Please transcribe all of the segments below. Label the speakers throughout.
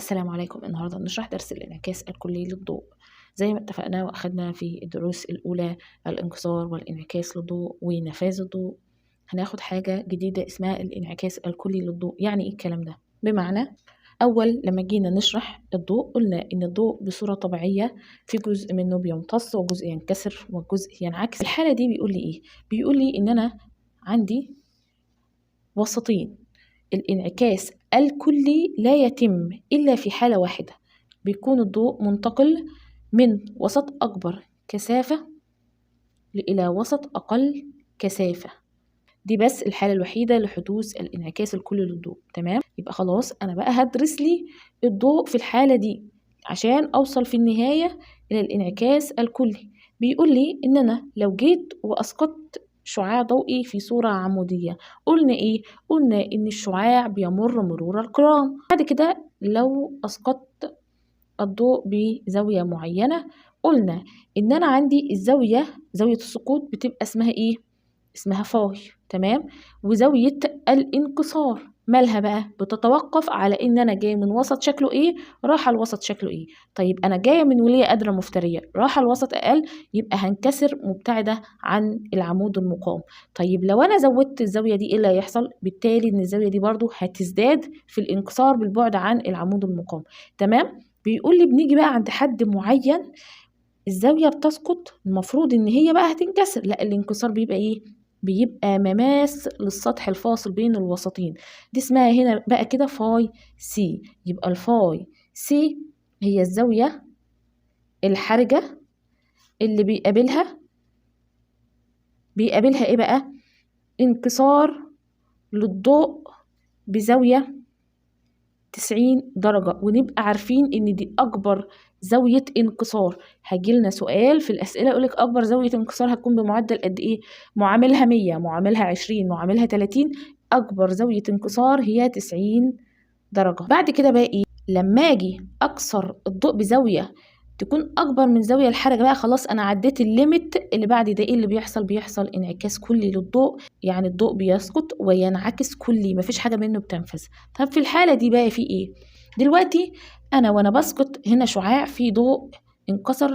Speaker 1: السلام عليكم. النهاردة نشرح درس الانعكاس الكلي للضوء زي ما اتفقنا وأخدنا في الدروس الأولى الانكسار والانعكاس للضوء ونفاذ الضوء. هناخد حاجة جديدة اسمها الانعكاس الكلي للضوء. يعني ايه الكلام ده؟ بمعنى أول لما جينا نشرح الضوء قلنا إن الضوء بصورة طبيعية في جزء منه بيمتص وجزء ينكسر وجزء ينعكس. الحالة دي بيقول لي إيه؟ بيقول لي إن أنا عندي وسطين. الانعكاس الكلي لا يتم إلا في حالة واحدة، بيكون الضوء منتقل من وسط أكبر كثافة إلى وسط أقل كثافة. دي بس الحالة الوحيدة لحدوث الانعكاس الكلي للضوء. تمام؟ يبقى خلاص أنا بقى هدرس لي الضوء في الحالة دي عشان أوصل في النهاية إلى الانعكاس الكلي. بيقول لي إن أنا لو جيت وأسقطت شعاع ضوئي في صورة عمودية، قلنا إيه؟ قلنا إن الشعاع بيمر مرور الكرام. بعد كده لو أسقطت الضوء بزاوية معينة، قلنا إن أنا عندي الزاوية، زاوية السقوط بتبقى اسمها إيه؟ اسمها فاي. تمام؟ وزاوية الانكسار مالها بقى؟ بتتوقف على ان انا جايه من وسط شكله ايه رايحه الوسط شكله ايه. طيب انا جايه من وليه قادره مفتريه رايحه الوسط اقل، يبقى هنكسر مبتعده عن العمود المقام. طيب لو انا زودت الزاويه دي ايه اللي هيحصل؟ بالتالي ان الزاويه دي برضو هتزداد في الانكسار بالبعد عن العمود المقام. تمام؟ بيقول لي بنيجي بقى عند حد معين الزاويه بتسقط، المفروض ان هي بقى هتنكسر، لا الانكسار بيبقى ايه؟ بيبقى مماس للسطح الفاصل بين الوسطين. دي اسمها هنا بقى كده فاي سي. يبقى الفاي سي هي الزاوية الحرجة اللي بيقابلها ايه بقى؟ انكسار للضوء بزاوية 90 درجة. ونبقى عارفين ان دي اكبر زاوية انكسار. هيجيلنا سؤال في الاسئلة يقولك اكبر زاوية انكسار هتكون بمعدل قد ايه؟ معاملها 100، معاملها 20، معاملها 30. اكبر زاوية انكسار هي 90 درجة. بعد كده بقى ايه؟ لما اجي اكسر الضوء بزاوية تكون اكبر من زاوية الحرجة، بقى خلاص انا عديت الليميت اللي بعد ده. ايه اللي بيحصل؟ بيحصل انعكاس كلي للضوء، يعني الضوء بيسقط وينعكس كلي، مفيش حاجة منه بتنفذ. طب في الحالة دي بقى في ايه؟ دلوقتي انا وانا بسقط هنا شعاع في ضوء انكسر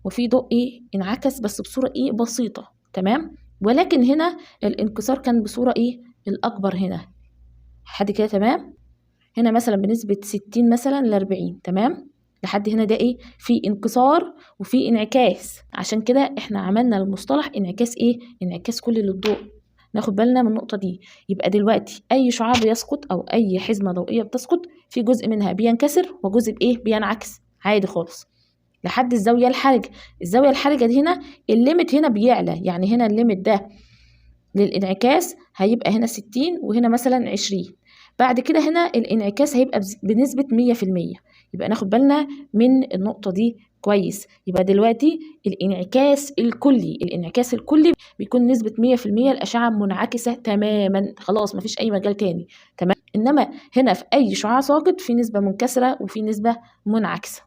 Speaker 1: وفي ضوء ايه؟ انعكس بس بصورة ايه؟ بسيطة. تمام؟ ولكن هنا الانكسار كان بصورة ايه؟ الاكبر هنا. لحد كده تمام؟ هنا مثلا بنسبة 60 مثلا ل40. تمام؟ لحد هنا ده ايه؟ في انكسار وفي انعكاس. عشان كده احنا عملنا المصطلح انعكاس ايه؟ انعكاس كلي للضوء. ناخد بالنا من النقطة دي. يبقى دلوقتي اي شعاع بيسقط او اي حزمة ضوئية بتسقط في جزء منها بينكسر وجزء بايه؟ بينعكس عادي خالص لحد الزاوية الحرجة. الزاوية الحرجة دي هنا الليمت هنا بيعلى، يعني هنا الليمت ده للانعكاس هيبقى هنا 60 وهنا مثلا 20. بعد كده هنا الانعكاس هيبقى بنسبة 100%. يبقى ناخد بالنا من النقطة دي كويس. يبقى دلوقتي الانعكاس الكلي بيكون نسبة 100%، الأشعة منعكسة تماما، خلاص مفيش أي مجال تاني. تمام؟ إنما هنا في أي شعاع ساقط في نسبة منكسرة وفي نسبة منعكسة.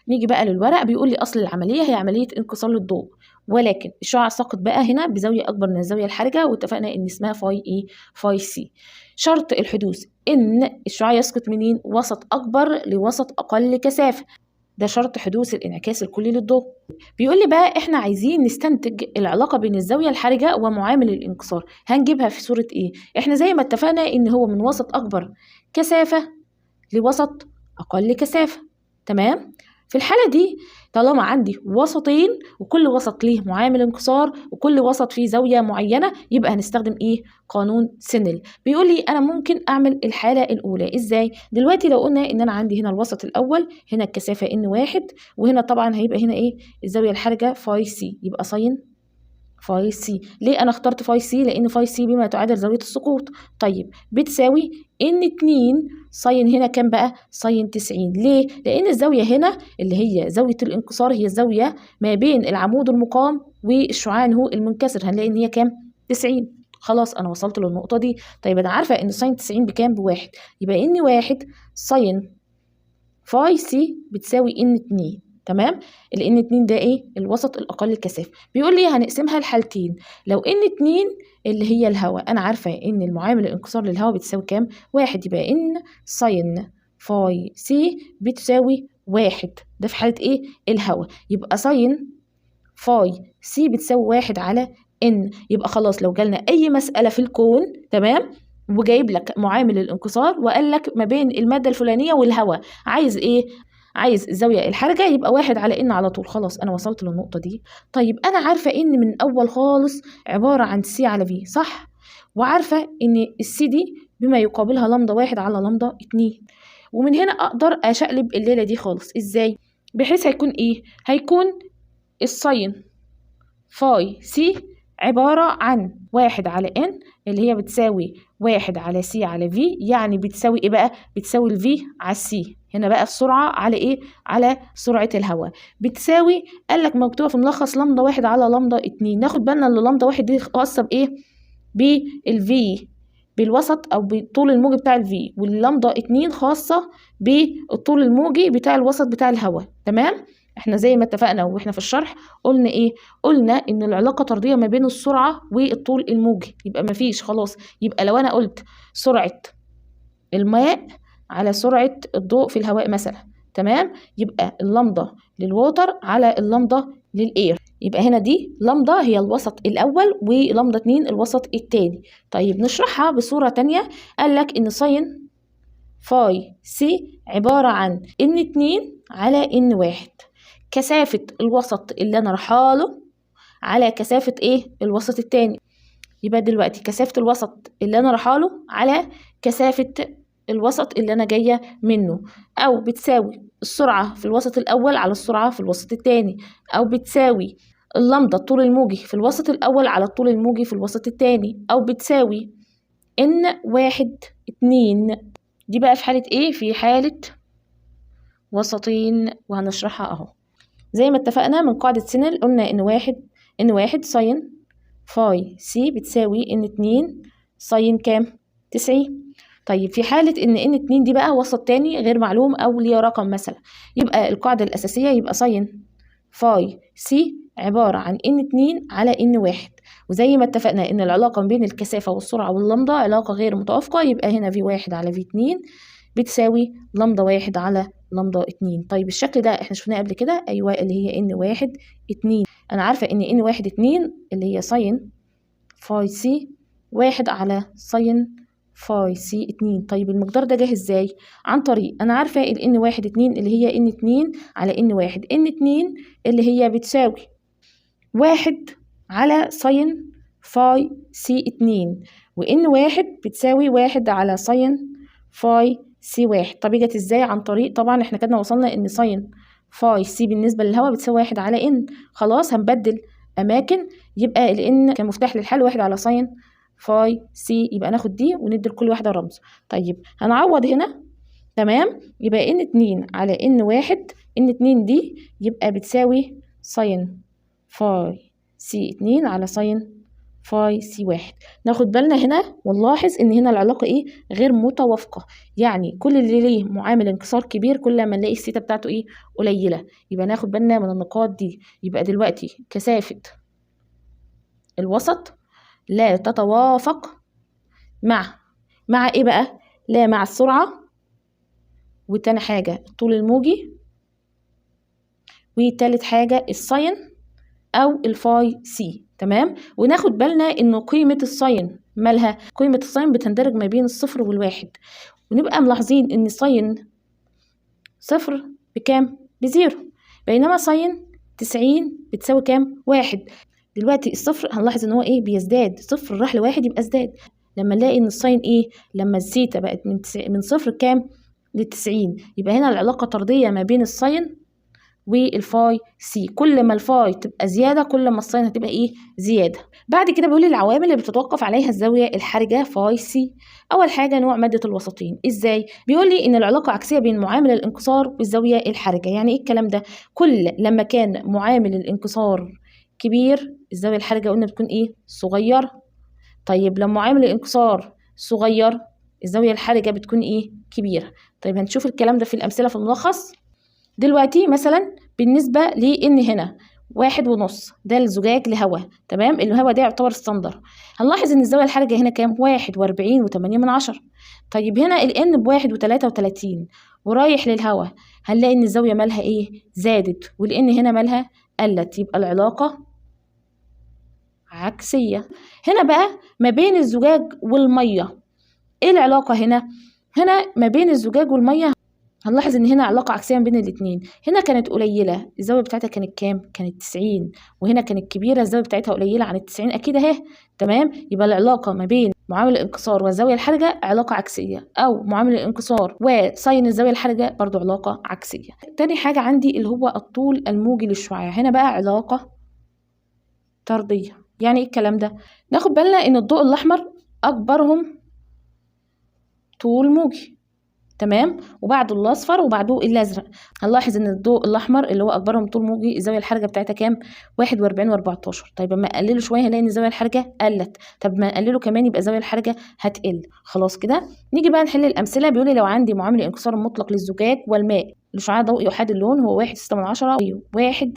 Speaker 1: نيجي بقى للورق. بيقول لي أصل العملية هي عملية انكسار للضوء، ولكن الشعاع ساقط بقى هنا بزاوية أكبر من الزاوية الحرجة، واتفقنا إن اسمها فاي إيه؟ فاي سي. شرط الحدوث إن الشعاع يسقط منين؟ وسط أكبر لوسط أقل كثافة. ده شرط حدوث الانعكاس الكلي للضوء. بيقول لي بقى احنا عايزين نستنتج العلاقة بين الزاوية الحرجة ومعامل الانكسار. هنجيبها في صورة ايه؟ احنا زي ما اتفقنا ان هو من وسط أكبر كثافة لوسط أقل كثافة. تمام؟ في الحالة دي طالما عندي وسطين وكل وسط ليه معامل انكسار وكل وسط فيه زاوية معينة، يبقى هنستخدم ايه؟ قانون سنل. بيقول لي انا ممكن اعمل الحالة الاولى ازاي؟ دلوقتي لو قلنا ان انا عندي هنا الوسط الاول، هنا الكثافة n1، وهنا طبعا هيبقى هنا ايه؟ الزاوية الحرجة فاي سي، يبقى ساين فاي سي. ليه انا اخترت فاي سي؟ لان فاي سي بما تعادل زاويه السقوط. طيب بتساوي ان 2 ساين هنا كام بقى؟ ساين 90. ليه؟ لان الزاويه هنا اللي هي زاويه الانكسار هي الزاويه ما بين العمود المقام والشعاع هو المنكسر، هنلاقي ان هي كام؟ 90. خلاص انا وصلت للنقطه دي. طيب انا عارفه ان ساين 90 بكام؟ بواحد، يبقى ان 1 ساين فاي سي بتساوي ان 2. تمام؟ الان 2 ده ايه؟ الوسط الاقل كثافه. بيقول لي هنقسمها لحالتين. لو ان 2 اللي هي الهواء، انا عارفه ان المعامل الانكسار للهواء بتساوي كام؟ 1، يبقى ان ساين فاي سي بتساوي 1. ده في حالة ايه؟ الهواء. يبقى ساين فاي سي بتساوي 1 على ان. يبقى خلاص لو جالنا اي مسألة في الكون تمام وجايب لك معامل الانكسار وقال لك ما بين المادة الفلانية والهواء عايز ايه؟ عايز الزاوية الحرجة، يبقى 1 على ان على طول. خلاص انا وصلت للنقطة دي. طيب انا عارفة ان من الاول خالص عبارة عن سي على في، صح؟ وعارفة ان السي دي بما يقابلها لمدة 1 على لمدة 2. ومن هنا اقدر اشقلب الليلة دي خالص. ازاي؟ بحيث هيكون ايه؟ هيكون الساين فاي سي عبارة عن 1 على ان اللي هي بتساوي 1 على سي على في، يعني بتساوي ايه بقى؟ بتساوي الفي على السي. هنا بقى السرعة على ايه؟ على سرعة الهواء. بتساوي، قال لك مكتوبة في ملخص لمدة 1 على لمدة 2. ناخد بالنا ان لمدة 1 دي خاصة بايه؟ بالفي، بالوسط او بالطول الموجي بتاع الفي، واللمدة 2 خاصة بالطول الموجي بتاع الوسط بتاع الهواء. تمام؟ احنا زي ما اتفقنا واحنا في الشرح قلنا ايه؟ قلنا ان العلاقة طردية ما بين السرعة والطول الموجي. يبقى ما فيش خلاص. يبقى لو انا قلت سرعة الماء على سرعة الضوء في الهواء مثلا، تمام؟ يبقى اللمدة للووتر على اللمدة للاير. يبقى هنا دي لمدة هي الوسط الأول ولمدة 2 الوسط التاني. طيب نشرحها بصورة تانية. قال لك إن ساين فاي سي عبارة عن إن 2 على إن 1. كثافة الوسط اللي أنا رايحاله على كثافة إيه؟ الوسط التاني. يبقى دلوقتي كثافة الوسط اللي أنا رايحاله على كثافة الوسط اللي أنا جاية منه، أو بتساوي السرعة في الوسط الأول على السرعة في الوسط التاني، أو بتساوي اللمدة الطول الموجي في الوسط الأول على الطول الموجي في الوسط التاني، أو بتساوي إن 1 2. دي بقى في حالة إيه؟ في حالة وسطين، وهنشرحها أهو. زي ما اتفقنا من قاعدة سينل قلنا إن واحد ساين فاي سي بتساوي إن 2 ساين كام؟ 90. طيب في حالة إن 2 دي بقى وسط تاني غير معلوم أو ليه رقم مثلا، يبقى القاعدة الأساسية يبقى ساين فاي سي عبارة عن إن 2 على إن 1. وزي ما اتفقنا إن العلاقة بين الكثافة والسرعة واللمدة علاقة غير متوافقة، يبقى هنا في 1 على في 2 بتساوي لمدة 1 على لمدة 2. طيب الشكل ده احنا شفناه قبل كده، أيوة، اللي هي إن 1 2. أنا عارفة إن 1 2 اللي هي ساين فاي سي 1 على ساين فاي سي 2. طيب المقدار ده جه ازاي؟ عن طريق انا عارفه ان 1 2 اللي هي ان 2 على ان 1. ان 2 اللي هي بتساوي 1 على ساين فاي سي 2، وان 1 بتساوي 1 على ساين فاي سي 1. طب جت ازاي؟ عن طريق طبعا احنا كده وصلنا ان ساين فاي سي بالنسبه للهواء بتساوي 1 على ان. خلاص هنبدل اماكن، يبقى الان كمفتاح للحل 1 على ساين فاي سي، يبقى ناخد دي وندي لكل واحده رمز. طيب هنعوض هنا، تمام؟ يبقى ان 2 على ان 1، ان 2 دي يبقى بتساوي ساين فاي سي 2 على ساين فاي سي 1. ناخد بالنا هنا ونلاحظ ان هنا العلاقه ايه؟ غير متوافقه. يعني كل اللي ليه معامل انكسار كبير كل ما نلاقي الثيتا بتاعته ايه؟ قليله. يبقى ناخد بالنا من النقاط دي. يبقى دلوقتي كثافه الوسط لا تتوافق مع ايه بقى؟ لا مع السرعة، وتاني حاجة الطول الموجي، وتالت حاجة الساين او الفاي سي. تمام؟ وناخد بالنا ان قيمة الساين مالها؟ قيمة الساين بتندرج ما بين الصفر والواحد، ونبقى ملاحظين ان ساين صفر بكام؟ بزيرو، بينما ساين 90 بتساوي كام؟ 1. دلوقتي الصفر هنلاحظ ان هو ايه؟ بيزداد. صفر راح لواحد يبقى ازداد. لما نلاقي ان الساين ايه؟ لما الثيتا بقت من صفر كام؟ ل90، يبقى هنا العلاقة طردية ما بين الساين والفاي سي. كل ما الفاي تبقى زيادة كل ما الساين هتبقى ايه؟ زيادة. بعد كده بيقول لي العوامل اللي بتتوقف عليها الزاوية الحرجة فاي سي. أول حاجة نوع مادة الوسطين. ازاي؟ بيقول لي إن العلاقة عكسية بين معامل الانكسار والزاوية الحرجة. يعني ايه الكلام ده؟ كل لما كان معامل الانكسار كبير الزاوية الحرجة قلنا بتكون ايه؟ صغير. طيب لما معامل الانكسار صغير الزاوية الحرجة بتكون ايه؟ كبيرة. طيب هنشوف الكلام ده في الأمثلة في الملخص. دلوقتي مثلا بالنسبة لإن هنا 1.5 ده الزجاج لهواء، تمام؟ الهواء ده يعتبر ستاندر. هنلاحظ ان الزاوية الحرجة هنا كام؟ 41.8. طيب هنا الN ب1.33 ورايح للهواء، هنلاقي ان الزاوية مالها ايه؟ زادت، ولان هنا مالها قلت، يبقى العلاقة عكسية. هنا بقى ما بين الزجاج والمية، ايه العلاقة هنا؟ هنا ما بين الزجاج والمية هنلاحظ ان هنا علاقة عكسية بين الاتنين. هنا كانت قليلة، الزاوية بتاعتها كانت كام؟ كانت 90. وهنا كانت كبيرة، الزاوية بتاعتها قليلة عن 90 اكيد اهي. تمام، يبقى العلاقة ما بين معامل الانكسار والزاوية الحرجة علاقة عكسية، او معامل الانكسار وساين الزاوية الحرجة برضو علاقة عكسية. تاني حاجة عندي اللي هو الطول الموجي للشعاع، هنا بقى علاقة طردية. يعني ايه الكلام ده؟ ناخد بالنا ان الضوء الاحمر اكبرهم طول موجي، تمام، وبعده الاصفر وبعده الازرق. هنلاحظ ان الضوء الاحمر اللي هو اكبرهم طول موجي الزاويه الحرجه بتاعتها كام؟ 41 و14. طيب اما اقلله شويه هنلاقي ان الزاويه الحرجه قلت، طب ما اقلله كمان يبقى الزاويه الحرجه هتقل. خلاص كده نيجي بقى نحل الامثله. بيقول لي لو عندي معامل الانكسار المطلق للزجاج والماء لشعاع ضوئي احاد اللون هو 1.6 و1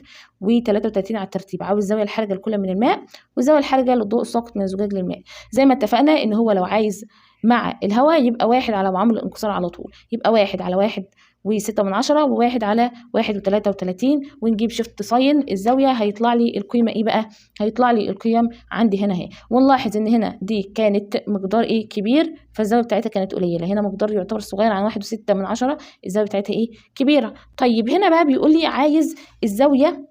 Speaker 1: و33 على الترتيب، عاوز الزاويه الحرجه لكل من الماء والزاويه الحرجه للضوء الساقط من الزجاج للماء. زي ما اتفقنا ان هو لو عايز مع الهواء يبقى 1 على معامل الانكسار على طول، يبقى 1 على 1.6 وواحد على 1.33، ونجيب شيفت ساين الزاوية هيطلع لي القيمة ايه بقى؟ هيطلع لي القيم عندي هنا اهي. ونلاحظ ان هنا دي كانت مقدار ايه؟ كبير، فالزاوية بتاعتها كانت قليلة. هنا مقدار يعتبر صغير عن 1.6، الزاوية بتاعتها ايه؟ كبيرة. طيب هنا بقى بيقول لي عايز الزاوية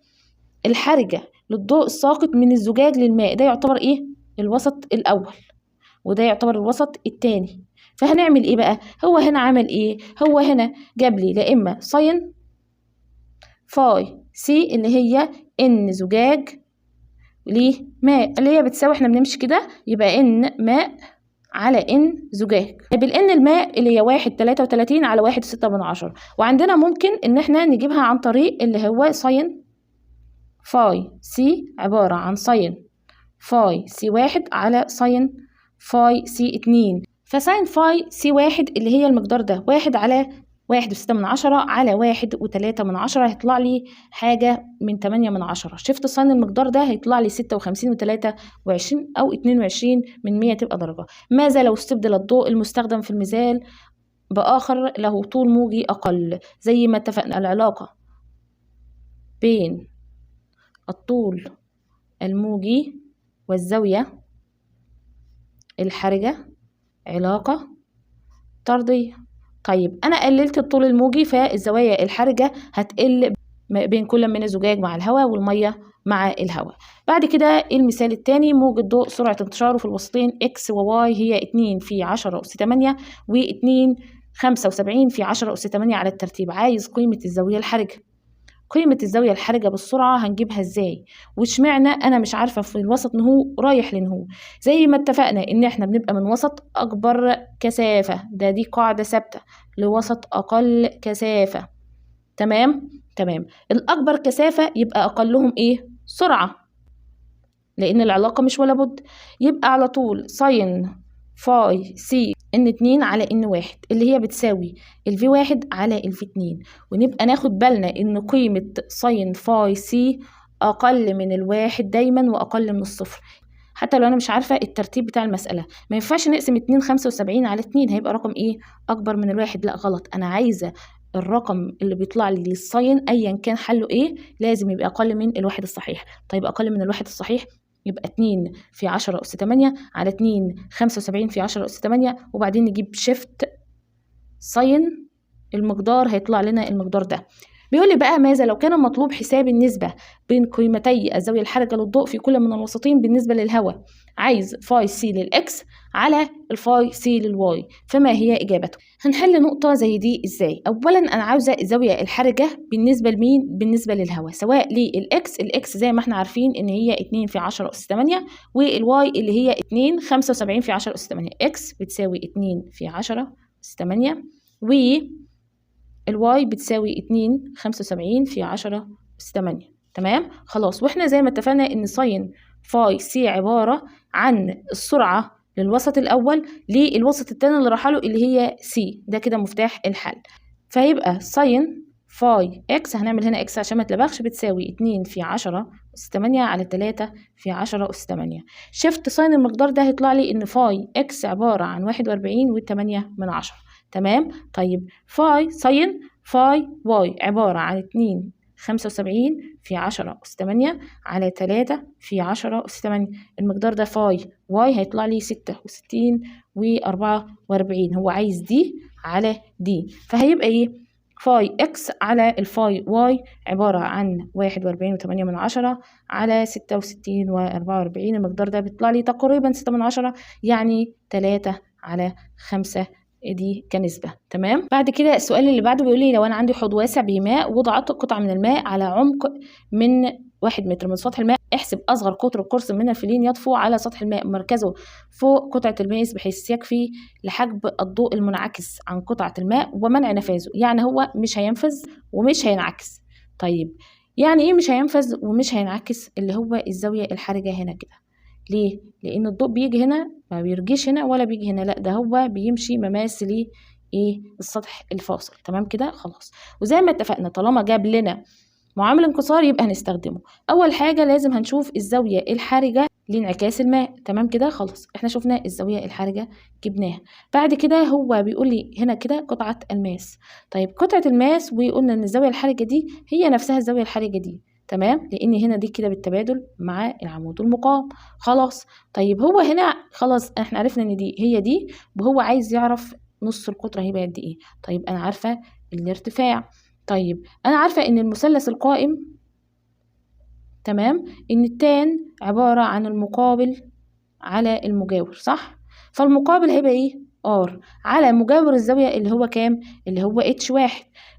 Speaker 1: الحرجة للضوء الساقط من الزجاج للماء، ده يعتبر ايه؟ الوسط الأول، وده يعتبر الوسط التاني. فهنعمل ايه بقى؟ هو هنا عمل ايه؟ هو هنا جاب لي لا اما ساين فاي سي اللي هي ان زجاج ليه ماء، اللي هي بتساوي، احنا بنمشي كده، يبقى ان ماء على ان زجاج. بالان الماء اللي هي 1.33 على 1.6، وعندنا ممكن ان احنا نجيبها عن طريق اللي هو ساين فاي سي عبارة عن ساين فاي سي 1 على ساين فاي سي 2. فساين فاي سي 1 اللي هي المقدار ده 1 على 1.6 على 1.3 هيطلع لي حاجة من 8. شفت ساين المقدار ده هيطلع لي 56 و23 أو 22 من 100 تبقى درجة. ماذا لو استبدل الضوء المستخدم في المثال بآخر له طول موجي أقل؟ زي ما اتفقنا العلاقة بين الطول الموجي والزاوية الحرجة علاقة طردية. طيب أنا قللت الطول الموجي، فالزوايا الحرجة هتقل بين كل من الزجاج مع الهواء والمية مع الهواء. بعد كده المثال الثاني، موج الضوء سرعة انتشاره في الوسطين x و y هي 2 في 10 أس 8 و2 75 في 10 أس 8 على الترتيب، عايز قيمة الزاوية الحرجة. قيمة الزاوية الحرجة بالسرعة هنجيبها ازاي؟ واشمعنى انا مش عارفة في الوسط نهو رايح لنهو؟ زي ما اتفقنا ان احنا بنبقى من وسط اكبر كثافة، دي قاعدة ثابتة، لوسط اقل كثافة. تمام؟ تمام. الاكبر كثافة يبقى اقلهم ايه؟ سرعة، لان العلاقة مش ولا بد. يبقى على طول ساين فاي سي ان 2 على ان 1 اللي هي بتساوي الفي 1 على الفي 2. ونبقى ناخد بالنا ان قيمة ساين فاي سي اقل من الواحد دايما واقل من الصفر، حتى لو انا مش عارفة الترتيب بتاع المسألة. ما ينفعش نقسم 2 75 على 2 هيبقى رقم ايه؟ اكبر من الواحد، لا غلط. انا عايزة الرقم اللي بيطلع لي للساين ايا كان حله ايه لازم يبقى اقل من الواحد الصحيح. طيب اقل من الواحد الصحيح يبقى 2 في 10 أس 8 على 2 75 في 10 أس 8، وبعدين نجيب شيفت ساين المقدار هيطلع لنا المقدار ده. بيقول لي بقى ماذا لو كان مطلوب حساب النسبة بين قيمتي الزاوية الحرجة للضوء في كل من الوسطين بالنسبة للهواء، عايز فاي سي للإكس على الفاي سي للواي، فما هي إجابته؟ هنحل نقطة زي دي إزاي؟ أولا أنا عاوزة الزاوية الحرجة بالنسبة لمين؟ بالنسبة للهواء، سواء للإكس، الإكس زي ما احنا عارفين إن هي 2 في 10 أس 8، والواي اللي هي 2 75 في 10 أس 8. إكس بتساوي 2 في 10 أس 8 و الواي بتساوي 2 75 في 10 أس 8. تمام؟ خلاص. واحنا زي ما اتفقنا ان ساين فاي سي عبارة عن السرعة للوسط الأول للوسط التاني اللي راح له اللي هي سي، ده كده مفتاح الحل. فيبقى ساين فاي اكس، هنعمل هنا اكس عشان ما تلبخش، بتساوي 2 في 10 أس 8 على 3 في 10 أس 8. شفت ساين المقدار ده هيطلع لي ان فاي اكس عبارة عن 41 و8. تمام. طيب فاي ساين فاي واي عبارة عن 2.75 في 10 أس 8 على 3 في 10 أس 8. المقدار ده فاي واي هيطلع لي 66 و44. هو عايز دي على دي، فهيبقى ايه؟ فاي اكس على الفاي واي عبارة عن 41.8 على 66 و44. المقدار ده بيطلع لي تقريبا 6 من 10، يعني 3/5 دي كنسبة. تمام. بعد كده السؤال اللي بعده بيقول لي لو أنا عندي حوض واسع بماء وضعت قطعة من الماء على عمق من 1 متر من سطح الماء، احسب أصغر قطر قرص من الفلين يطفو على سطح الماء مركزه فوق قطعة الماء بحيث يكفي لحجب الضوء المنعكس عن قطعة الماء ومنع نفاذه. يعني هو مش هينفذ ومش هينعكس. طيب يعني ايه مش هينفذ ومش هينعكس؟ اللي هو الزاوية الحرجة هنا كده. ليه؟ لأن الضوء بيجي هنا ما بيرجيش هنا ولا بيجي هنا، لا ده هو بيمشي مماثل ايه السطح الفاصل. تمام كده خلاص. وزي ما اتفقنا طالما جاب لنا معامل انكسار يبقى هنستخدمه. اول حاجه لازم هنشوف الزاويه الحرجه لانعكاس الماء. تمام كده خلاص، احنا شفنا الزاويه الحرجه جبناها. بعد كده هو بيقول لي هنا كده قطعه الماس. طيب قطعه الماس وقلنا ان الزاويه الحرجه دي هي نفسها الزاويه الحرجه دي. تمام، لان هنا دي كده بالتبادل مع العمود المقاوم. خلاص. طيب هو هنا خلاص احنا عرفنا ان دي هي دي، وهو عايز يعرف نص القطر هيبقى قد ايه. طيب انا عارفه الارتفاع. طيب انا عارفه ان المثلث القائم، تمام، ان التان عباره عن المقابل على المجاور، صح؟ فالمقابل هيبقى ايه؟ ار على مجاور الزاويه اللي هو كام؟ اللي هو اتش1.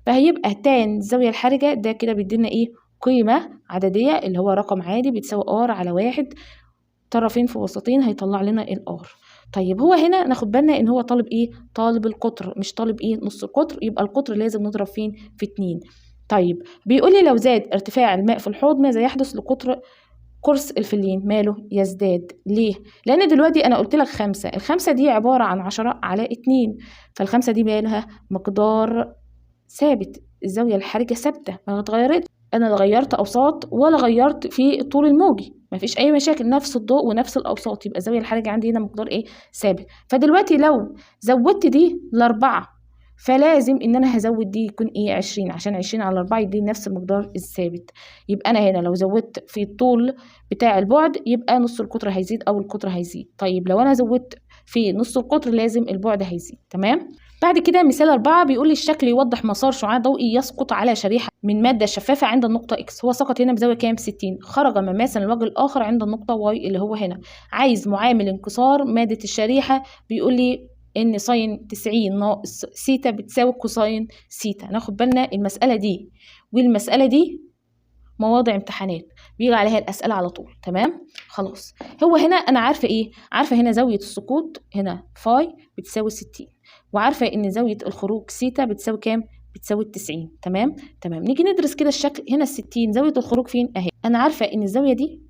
Speaker 1: فهيبقى تان الزاويه الحرجه ده كده بيدينا ايه؟ قيمه عدديه اللي هو رقم عادي بتساوي ار على 1، طرفين في وسطين هيطلع لنا الار. طيب هو هنا ناخد بالنا ان هو طالب ايه؟ طالب القطر، مش طالب ايه؟ نص القطر. يبقى القطر لازم نضرب فين؟ في 2. طيب بيقول لي لو زاد ارتفاع الماء في الحوض ماذا يحدث لقطر قرص الفلين؟ ماله يزداد. ليه؟ لان دلوقتي انا قلت لك 5، ال5 دي عباره عن 10 على 2، فال5 دي مالها؟ مقدار ثابت، الزاويه الحرجه ثابته ما اتغيرتش. انا لا غيرت اوساط ولا غيرت في الطول الموجي، مفيش اي مشاكل، نفس الضوء ونفس الاوساط، يبقى الزاويه الحرجه عندي هنا مقدار ايه؟ ثابت. فدلوقتي لو زودت دي ل4 فلازم ان انا هزود دي يكون ايه؟ 20، عشان 20 على 4 يدي نفس المقدار الثابت. يبقى انا هنا لو زودت في الطول بتاع البعد يبقى نص القطر هيزيد او القطر هيزيد. طيب لو انا زودت في نص القطر لازم البعد هيزيد. تمام. بعد كده مثال 4 بيقول لي الشكل يوضح مسار شعاع ضوئي يسقط على شريحة من مادة شفافة عند النقطة X. هو سقط هنا بزاوية كام؟ 60. خرج مماثلا الوجه الآخر عند النقطة Y اللي هو هنا. عايز معامل انكسار مادة الشريحة. بيقول لي إن ساين 90 ناقص سيتا بتساوي كوساين سيتا. ناخد بالنا المسألة دي والمسألة دي مواضع امتحانات بيجي عليها الأسئلة على طول. تمام خلاص. هو هنا أنا عارفة إيه؟ عارفة هنا زاوية السقوط هنا فاي بتساوي 60، وعارفة إن زاوية الخروج سيتا بتساوي كام؟ بتساوي 90. تمام. نيجي ندرس كده الشكل هنا. 60 زاوية الخروج فين؟ أهي. أنا عارفة إن الزاوية دي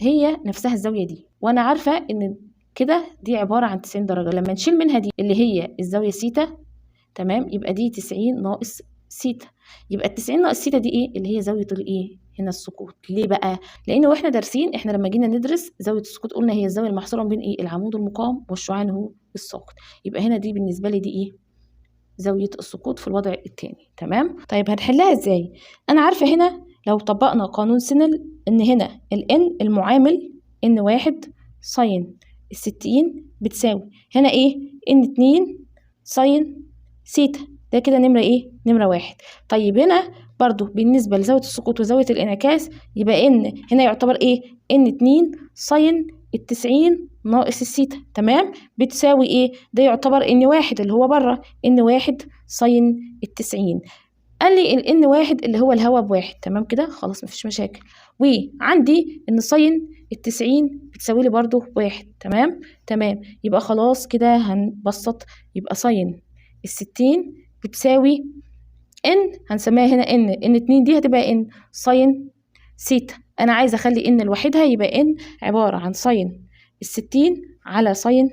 Speaker 1: هي نفسها الزاوية دي، وأنا عارفة إن كده دي عبارة عن 90 درجة. لما نشيل منها دي اللي هي الزاوية سيتا، تمام، يبقى دي 90 ناقص سيتا. يبقى ال90 ناقص سيتا دي ايه؟ اللي هي زاويه الايه؟ هنا السقوط. ليه بقى؟ لان واحنا دارسين، احنا لما جينا ندرس زاويه السقوط قلنا هي الزاويه المحصوره بين ايه؟ العمود المقاوم والشعاع هو الساقط. يبقى هنا دي بالنسبه لي دي ايه؟ زاويه السقوط في الوضع الثاني. تمام. طيب هنحلها ازاي؟ انا عارفه هنا لو طبقنا قانون سينل ان هنا الان المعامل ان 1 ساين 60 بتساوي هنا ايه؟ ان 2 ساين سيتا. ده كده نمرة ايه؟ نمرة 1. طيب هنا برضو بالنسبة لزاوية السقوط وزاوية الانعكاس يبقى ان هنا يعتبر ايه؟ ان 2 ساين 90 ناقص السيتا. تمام. بتساوي ايه؟ ده يعتبر ان 1 اللي هو بره، ان 1 ساين 90. قال لي الان 1 اللي هو الهوا ب1. تمام كده خلاص مفيش مشاكل. وعندي ان ساين 90 بتساوي لي برضو 1. تمام. يبقى خلاص كده هنبسط. يبقى ساين 60 بتساوي ان، هنسميها هنا ان 2 دي هتبقى ان ساين سيتا. انا عايزه اخلي ان لوحدها، يبقى ان عباره عن ساين 60 على ساين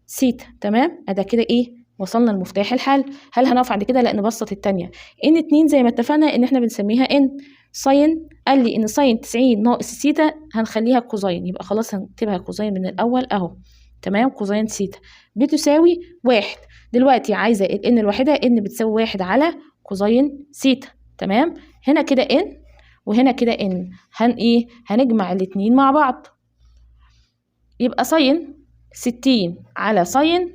Speaker 1: سيتا. تمام. ادا كده ايه؟ وصلنا لمفتاح الحل. هل هنقف عند كده؟ لا، نبسط التانية. ان 2 زي ما اتفقنا ان احنا بنسميها ان ساين. قال لي ان ساين 90 ناقص سيتا هنخليها كوزين، يبقى خلاص هنكتبها كوزين من الاول اهو. تمام، كوزين سيتا بتساوي 1. دلوقتي عايزة الN الواحدة، N بتساوي 1 على كوزين سيتا. تمام، هنا كده N وهنا كده N، هنجمع الاتنين مع بعض، يبقى ساين 60 على ساين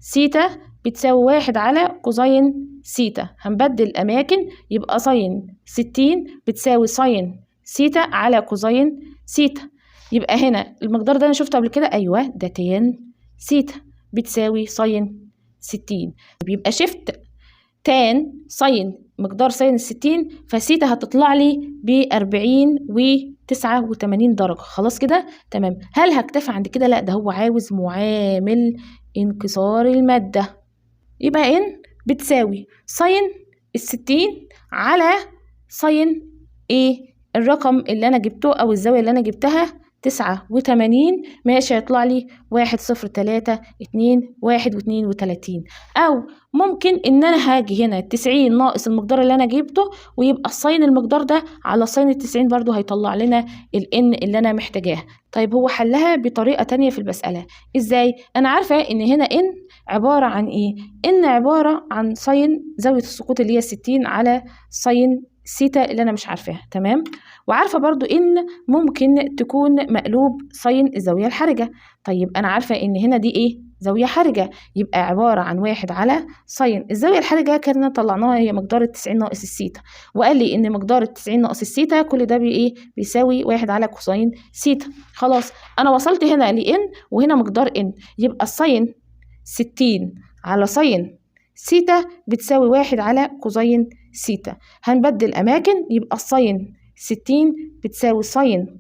Speaker 1: سيتا بتساوي 1 على كوزين سيتا. هنبدل الأماكن، يبقى ساين 60 بتساوي ساين سيتا على كوزين سيتا. يبقى هنا المقدار ده أنا شفته قبل كده، أيوه ده تان سيتا بتساوي ساين 60. بيبقى شفت تان ساين مقدار ساين 60، فسيتا هتطلع لي ب40 و89 درجة. خلاص كده تمام. هل هكتفي عند كده؟ لا، ده هو عاوز معامل انكسار المادة. يبقى ان بتساوي ساين 60 على ساين الرقم اللي انا جبته او الزاوية اللي انا جبتها 89. ماشي، هيطلع لي 1.0321 او ممكن ان انا هاجي هنا 90 ناقص المقدار اللي انا جبته، ويبقى الساين المقدار ده على ساين 90 برضو هيطلع لنا الN اللي انا محتاجاها. طيب هو حلها بطريقة تانية في المسألة. ازاي؟ انا عارفة ان هنا N عبارة عن N عبارة عن ساين زاوية السقوط اللي هي 60 على ساين سيتا اللي انا مش عارفاها. تمام، وعارفة برضو ان ممكن تكون مقلوب ساين الزاوية الحرجة. طيب انا عارفة ان هنا دي زاوية حرجة، يبقى عبارة عن 1 على ساين الزاوية الحرجة كنا طلعناها هي مقدار 90 ناقص السيتا، وقال لي ان مقدار 90 ناقص السيتا كل ده بيساوي 1 على كوساين سيتا. خلاص انا وصلت هنا لإن وهنا مقدار ان، يبقى الساين 60 على ساين سيتا بتساوي 1 على كوزين سيتا. هنبدل أماكن، يبقى الساين 60 بتساوي ساين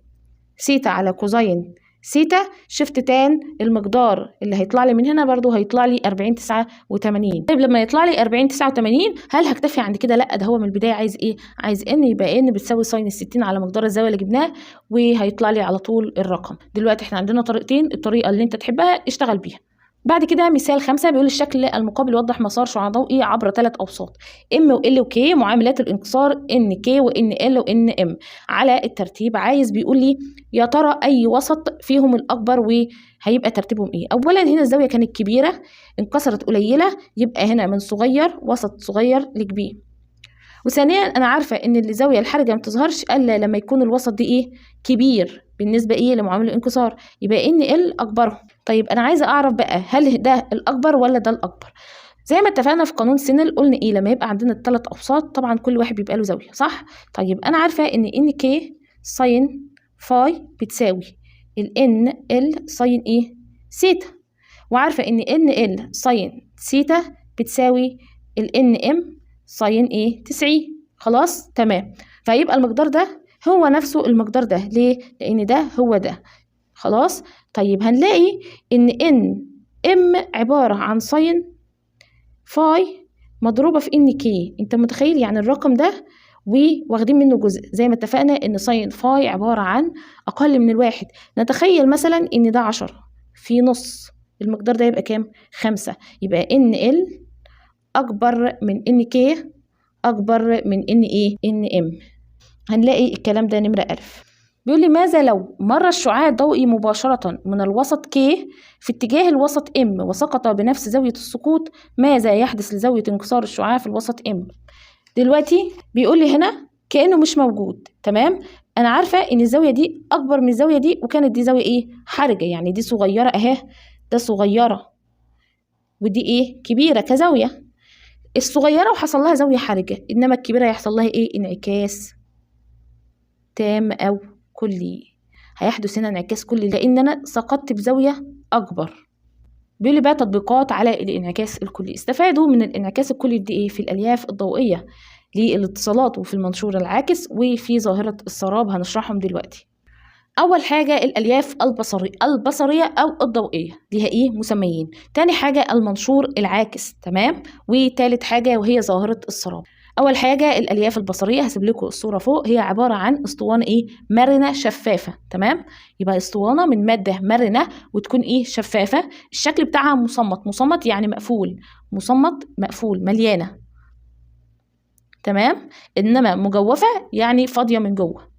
Speaker 1: سيتا على كوزين سيتا. شفت تان المقدار اللي هيطلع لي من هنا برضو هيطلع لي 40.89. طيب لما يطلع لي 40.89 هل هكتفي عند كده؟ لا، ده هو من البداية عايز عايز ان، يبقى ان بتساوي ساين 60 على مقدار الزاوية اللي جبناه، وهيطلع لي على طول الرقم. دلوقتي احنا عندنا طريقتين، الطريقة اللي انت تحبها اشتغل بيها. بعد كده مثال 5 بيقول الشكل المقابل يوضح مسار شعاع ضوئي عبر 3 أوساط M و L و K، معاملات الانكسار NK و NL و NM على الترتيب. عايز بيقول لي يا ترى أي وسط فيهم الأكبر وهيبقى ترتيبهم أولا هنا الزاوية كانت كبيرة انكسرت قليلة، يبقى هنا من صغير وسط صغير لكبير. وثانيا أنا عارفة إن الزاوية الحرجة ما تظهرش إلا لما يكون الوسط دي كبير بالنسبة لمعامل الانكسار، يبقى NL أكبرهم. طيب أنا عايزة أعرف بقى هل ده الأكبر ولا ده الأكبر؟ زي ما اتفقنا في قانون سينل قلنا لما يبقى عندنا الثلاث أوساط طبعا كل واحد بيبقى له زاوية، صح؟ طيب أنا عارفة إن NK ساين فاي بتساوي NL ساين سيتا، وعارفة إن NL ساين سيتا بتساوي NM ساين 90. خلاص تمام، فيبقى المقدار ده هو نفسه المقدار ده. ليه؟ لأن ده هو ده. خلاص طيب هنلاقي ان ام عبارة عن ساين فاي مضروبة في NK. انت متخيل يعني الرقم ده واخدين منه جزء، زي ما اتفقنا ان ساين فاي عبارة عن اقل من الواحد. نتخيل مثلا ان ده 10 في نص المقدار ده يبقى كام؟ 5. يبقى NL اكبر من NK اكبر من NM. هنلاقي الكلام ده نمرة ألف. بيقول لي ماذا لو مر الشعاع الضوئي مباشرة من الوسط K في اتجاه الوسط M وسقط بنفس زاوية السقوط، ماذا يحدث لزاوية انكسار الشعاع في الوسط M؟ دلوقتي بيقول لي هنا كأنه مش موجود. تمام، أنا عارفة إن الزاوية دي أكبر من الزاوية دي، وكانت دي زاوية حرجة، يعني دي صغيرة أهي، ده صغيرة ودي كبيرة كزاوية. الصغيرة وحصل لها زاوية حرجة، إنما الكبيرة يحصل لها انعكاس تام أو كلي. هيحدث هنا انعكاس كلي لأن أنا سقطت بزاوية أكبر. بيقول لي بقى تطبيقات على الانعكاس الكلي. استفادوا من الانعكاس الكلي دي في الألياف الضوئية للاتصالات وفي المنشور العاكس وفي ظاهرة السراب، هنشرحهم دلوقتي. أول حاجة الألياف البصرية أو الضوئية ليها مسميين. تاني حاجة المنشور العاكس، تمام، وتالت حاجة وهي ظاهرة السراب. أول حاجة الألياف البصرية، هسيب لكم الصورة فوق، هي عبارة عن اسطوانة مرنة شفافة. تمام، يبقى اسطوانة من مادة مرنة وتكون شفافة. الشكل بتاعها مصمت يعني مقفول مليانة. تمام، إنما مجوفة يعني فاضية من جوه.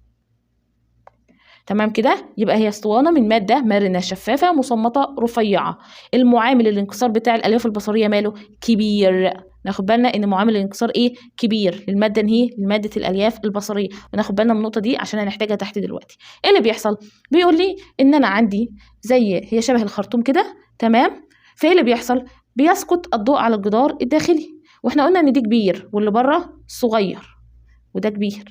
Speaker 1: تمام كده. يبقى هي اسطوانة من مادة مرنة شفافة مصمتة رفيعة. المعامل الانكسار بتاع الألياف البصرية ماله؟ كبير. ناخد بالنا ان معامل الانكسار ايه؟ كبير للمادة هي لمادة الألياف البصرية، وناخد بالنا من النقطة دي عشان هنحتاجها تحت دلوقتي. ايه اللي بيحصل؟ بيقول لي ان انا عندي زي هي شبه الخرطوم كده، تمام؟ فايه اللي بيحصل؟ بيسقط الضوء على الجدار الداخلي، واحنا قلنا ان دي كبير واللي بره صغير، وده كبير،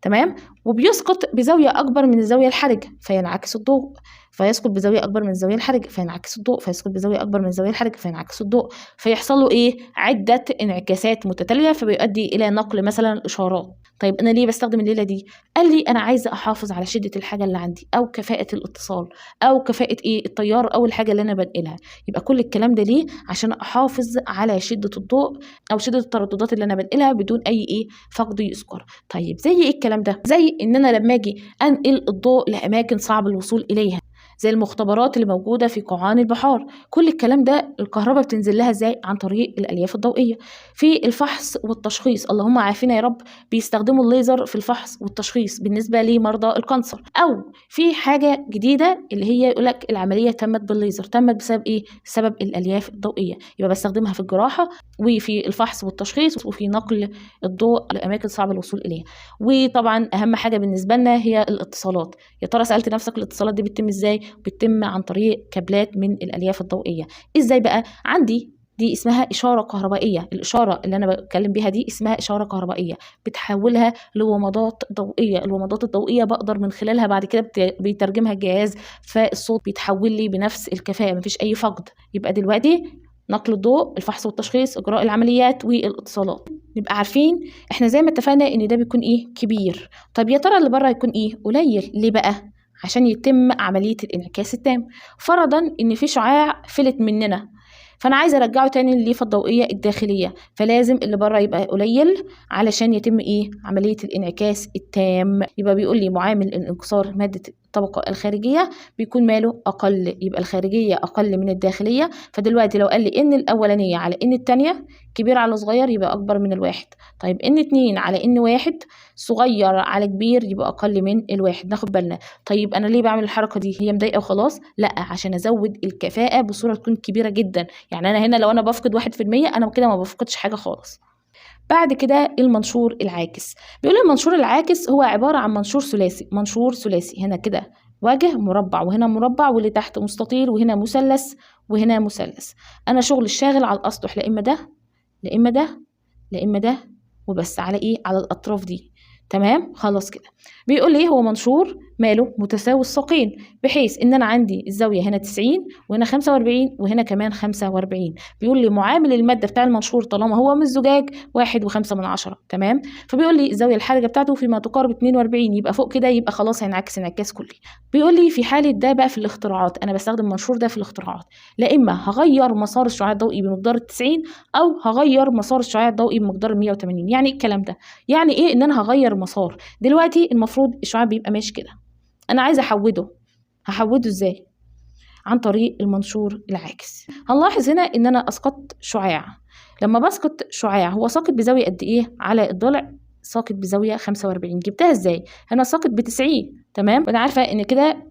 Speaker 1: تمام؟ وبيسقط بزاوية أكبر من الزاوية الحرجة فينعكس الضوء، فيسقط بزاوية أكبر من الزاوية الحرجة فينعكس الضوء، فيسقط بزاوية أكبر من الزاوية الحرجة فينعكس الضوء، فيحصل له إيه؟ عدة انعكاسات متتالية، فبيؤدي إلى نقل مثلا الإشارات. طيب أنا ليه بستخدم الليلة دي؟ قال لي أنا عايزة أحافظ على شدة الحاجة اللي عندي، أو كفاءة الاتصال، أو كفاءة إيه؟ التيار أو الحاجة اللي أنا بنقلها. يبقى كل الكلام ده ليه؟ عشان أحافظ على شدة الضوء أو شدة الترددات اللي أنا بنقلها بدون أي إيه؟ فقد يذكر. طيب زي إيه الكلام ده؟ زي ان انا لما اجي انقل الضوء لاماكن صعب الوصول اليها، زي المختبرات اللي موجوده في قاعان البحار. كل الكلام ده الكهرباء بتنزل لها ازاي؟ عن طريق الالياف الضوئيه. في الفحص والتشخيص، اللهم عافينا يا رب، بيستخدموا الليزر في الفحص والتشخيص بالنسبه لمرضى الكانسر. او في حاجه جديده اللي هي يقول لك العمليه تمت بالليزر، تمت بسبب ايه؟ بسبب الالياف الضوئيه. يبقى بستخدمها في الجراحه وفي الفحص والتشخيص وفي نقل الضوء لاماكن صعب الوصول اليها. وطبعا اهم حاجه بالنسبه لنا هي الاتصالات. يا ترى سالت نفسك الاتصالات دي بتتم ازاي؟ بتتم عن طريق كابلات من الالياف الضوئيه. ازاي بقى؟ عندي دي اسمها اشاره كهربائيه، الاشاره اللي انا بتكلم بيها دي اسمها اشاره كهربائيه، بتحولها لومضات ضوئيه. الومضات الضوئيه بقدر من خلالها بعد كده بيترجمها الجهاز، فالصوت بيتحول لي بنفس الكفاءه، مفيش اي فقد. يبقى دلوقتي نقل الضوء، الفحص والتشخيص، اجراء العمليات، والاتصالات. نبقى عارفين احنا زي ما اتفقنا ان ده بيكون ايه؟ كبير. طب يا ترى اللي بره يكون ايه؟ قليل. ليه بقى؟ عشان يتم عملية الانعكاس التام. فرضا ان في شعاع فلت مننا، فانا عايزه ارجعه تاني للليفه الضوئيه الداخليه، فلازم اللي بره يبقى قليل علشان يتم ايه؟ عمليه الانعكاس التام. يبقى بيقول لي معامل الانكسار ماده الطبقه الخارجيه بيكون ماله؟ اقل. يبقى الخارجيه اقل من الداخليه. فدلوقتي لو قال لي ان الاولانيه على ان الثانيه كبير على صغير يبقى اكبر من الواحد. طيب ان 2 على ان 1 صغير على كبير يبقى اقل من الواحد. ناخد بالنا. طيب انا ليه بعمل الحركه دي؟ هي مضايقه وخلاص؟ لا، عشان ازود الكفاءه بصوره تكون كبيره جدا. يعني انا هنا لو انا بفقد 1% انا كده ما بفقدش حاجه خالص. بعد كده المنشور العاكس. بيقول المنشور العاكس هو عباره عن منشور ثلاثي. منشور ثلاثي هنا كده وجه مربع وهنا مربع واللي تحت مستطيل وهنا مثلث وهنا مثلث. انا شغل الشاغل على الاسطح لا اما ده لا اما ده لا اما ده وبس، على ايه؟ على الاطراف دي. تمام خلاص كده. بيقول لي هو منشور ماله؟ متساوي الساقين، بحيث ان انا عندي الزاويه هنا 90 وهنا 45 وهنا كمان 45. بيقول لي معامل الماده بتاع المنشور طالما هو من الزجاج 1.5. تمام. فبيقول لي الزاويه الحرجه بتاعته فيما تقارب 42، يبقى فوق كده يبقى خلاص هينعكس انعكاس كلي. بيقول لي في حاله ده بقى في الاختراعات، انا بستخدم المنشور ده في الاختراعات، لا اما هغير مسار الشعاع الضوئي بمقدار 90 او هغير مسار الشعاع الضوئي بمقدار 180. يعني ايه الكلام ده؟ يعني ايه ان انا هغير مسار؟ دلوقتي المفروض الشعاع بيبقى ماشي كده، انا عايزه احوده. هحوده ازاي؟ عن طريق المنشور العاكس. هنلاحظ هنا ان انا اسقطت شعاع. لما بسقط شعاع هو ساقط بزاويه قد ايه على الضلع؟ ساقط بزاويه 45. جبتها ازاي؟ انا ساقط ب 90. تمام. وانا عارفه ان كده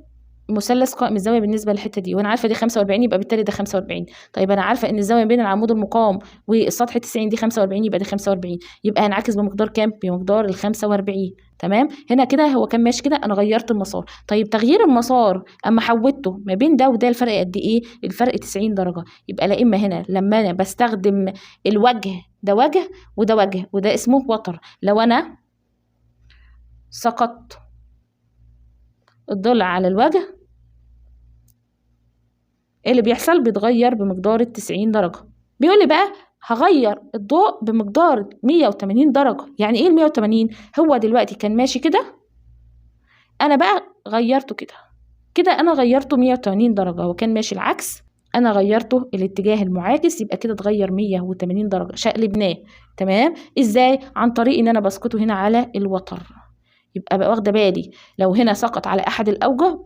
Speaker 1: مثلث قائم الزاويه بالنسبه للحته دي، وانا عارفه دي 45 يبقى بالتالي ده 45. طيب انا عارفه ان الزاويه بين العمود المقام والسطح 90 دي 45 يبقى دي 45. يبقى هنعكس بمقدار كام؟ بمقدار ال 45. تمام. هنا كده هو كان ماشي كده، انا غيرت المسار. طيب تغيير المسار اما حودته ما بين ده وده الفرق قد ايه؟ الفرق 90 درجه. يبقى لا اما هنا لما انا بستخدم الوجه ده وجه وده وجه وده اسمه وتر، لو انا سقطت الضلع على الوجه ايه اللي بيحصل؟ بيتغير بمقدار 90 درجة. بيقول لي بقى هغير الضوء بمقدار 180 درجة. يعني ايه 180؟ هو دلوقتي كان ماشي كده، انا بقى غيرته كده كده، انا غيرته 180 درجة. هو كان ماشي العكس، انا غيرته الاتجاه المعاكس، يبقى كده اتغير 180 درجة، شقلبناه. تمام. ازاي؟ عن طريق ان انا بسقطه هنا على الوتر. يبقى بقى واخده بالي لو هنا سقط على احد الاوجه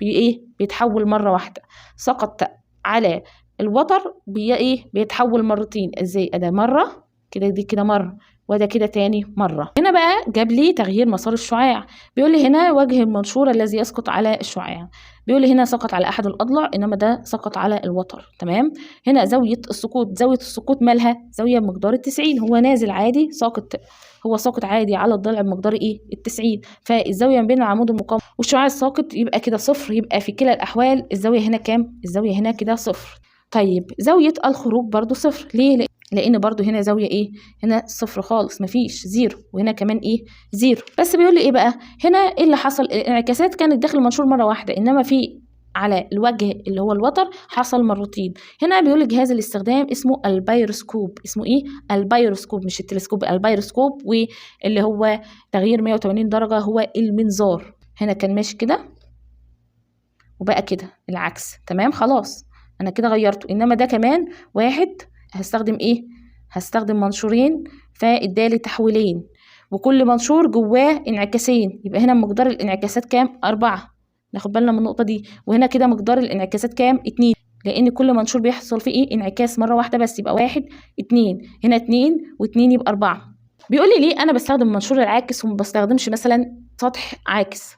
Speaker 1: بيتحول مره واحده. سقط على الوتر ايه؟ بيتحول مرتين. ازاي؟ ده مره كده، دي كده مره وده كده تاني مرة. هنا بقى جاب لي تغيير مسار الشعاع، بيقول لي هنا وجه المنشور الذي يسقط على الشعاع، بيقول لي هنا سقط على أحد الأضلاع، إنما ده سقط على الوتر. تمام. هنا زاوية السقوط مالها زاوية بمقدار 90، هو نازل عادي ساقط، هو ساقط عادي على الضلع بمقدار ايه 90، فالزاوية ما بين العمود المقاوم والشعاع الساقط يبقى كده صفر، يبقى في كلا الأحوال الزاوية هنا كام؟ الزاوية هنا كده صفر. طيب زاوية الخروج برضو صفر، ليه؟ لان برضو هنا زاويه ايه؟ هنا صفر خالص، مفيش زيرو، وهنا كمان ايه؟ زيرو. بس بيقول لي ايه بقى هنا؟ ايه اللي حصل؟ الانعكاسات كانت داخل المنشور مره واحده، انما في على الوجه اللي هو الوتر حصل مرتين. هنا بيقول لي جهاز الاستخدام اسمه البيروسكوب. اسمه ايه؟ البيروسكوب، مش التلسكوب، البيروسكوب. واللي هو تغيير 180 درجه هو المنظار. هنا كان ماشي كده وبقى كده العكس. تمام خلاص، انا كده غيرته. انما ده كمان واحد هستخدم ايه؟ هستخدم منشورين فادالي تحويلين، وكل منشور جواه انعكاسين، يبقى هنا مقدار الانعكاسات كام؟ 4. ناخد بالنا من النقطة دي. وهنا كده مقدار الانعكاسات كام؟ 2، لأن كل منشور بيحصل فيه ايه؟ انعكاس مرة واحدة بس، يبقى 1 2. هنا 2 و2 يبقى 4. بيقول لي ليه أنا بستخدم المنشور العاكس وما بستخدمش مثلا سطح عاكس؟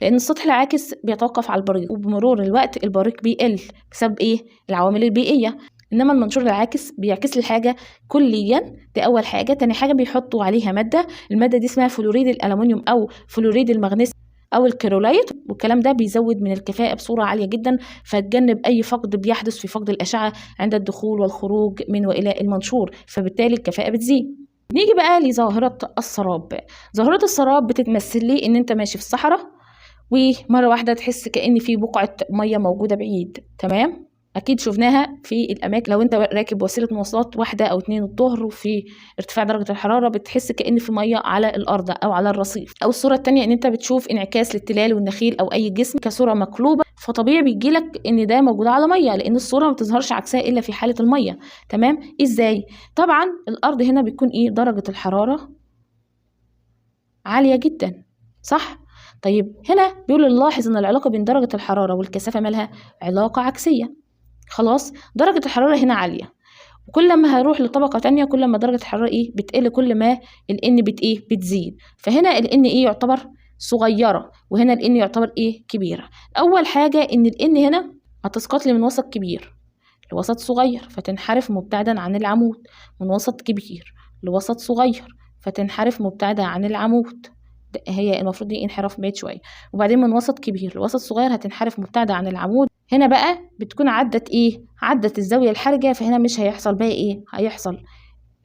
Speaker 1: لأن السطح العاكس بيتوقف على البريق، وبمرور الوقت البريق بيقل بسبب ايه؟ العوامل البيئية. انما المنشور العاكس بيعكس لي الحاجه كليا، دي اول حاجه. تاني حاجه بيحطوا عليها ماده، الماده دي اسمها فلوريد الالومنيوم او فلوريد المغنيسيوم او الكيرولايت، والكلام ده بيزود من الكفاءه بصوره عاليه جدا، فتجنب اي فقد بيحدث في فقد الاشعه عند الدخول والخروج من والى المنشور، فبالتالي الكفاءه بتزيد. نيجي بقى لظاهره السراب. ظاهره السراب بتتمثل لي ان انت ماشي في الصحراء ومره واحده تحس كأن في بقعه ميه موجوده بعيد. تمام، اكيد شفناها في الاماكن، لو انت راكب وسيله مواصلات واحده او 2 الظهر وفي ارتفاع درجه الحراره بتحس كأن في ميه على الارض او على الرصيف. او الصوره الثانيه ان انت بتشوف انعكاس للتلال والنخيل او اي جسم كصوره مقلوبه، فطبيعي بيجي لك ان ده موجود على ميه، لان الصوره ما بتظهرش عكسها الا في حاله الميه. تمام. ازاي؟ طبعا الارض هنا بيكون ايه؟ درجه الحراره عاليه جدا، صح؟ طيب هنا بيقول نلاحظ ان العلاقه بين درجه الحراره والكثافه مالها علاقه عكسيه. خلاص، درجة الحرارة هنا عالية، وكل ما هروح لطبقة تانية كل ما درجة الحرارة ايه؟ بتقل، كل ما ال N بتزيد. فهنا ال N ايه؟ يعتبر صغيرة، وهنا ال N يعتبر ايه؟ كبيرة. أول حاجة إن ال N هنا هتسقط لي من وسط كبير لوسط صغير فتنحرف مبتعدا عن العمود، من وسط كبير لوسط صغير فتنحرف مبتعدا عن العمود، هي المفروض دي انحراف بعيد شويه. وبعدين من وسط كبير لوسط صغير هتنحرف مبتعده عن العمود. هنا بقى بتكون عدت ايه؟ عدت الزاويه الحرجه، فهنا مش هيحصل بقى ايه؟ هيحصل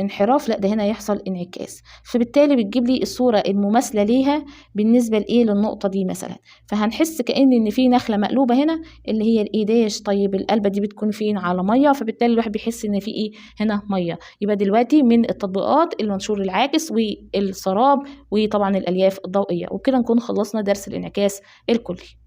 Speaker 1: انحراف، لا ده هنا يحصل انعكاس، فبالتالي بتجيب لي الصوره المماثله ليها بالنسبه لايه؟ للنقطه دي مثلا. فهنحس ان في نخله مقلوبه هنا اللي هي الايداش. طيب القلبه دي بتكون فين؟ على ميه، فبالتالي الواحد بيحس ان في ايه؟ هنا ميه. يبقى دلوقتي من التطبيقات المنشور العاكس والسراب وطبعا الالياف الضوئيه. وبكده نكون خلصنا درس الانعكاس الكلي.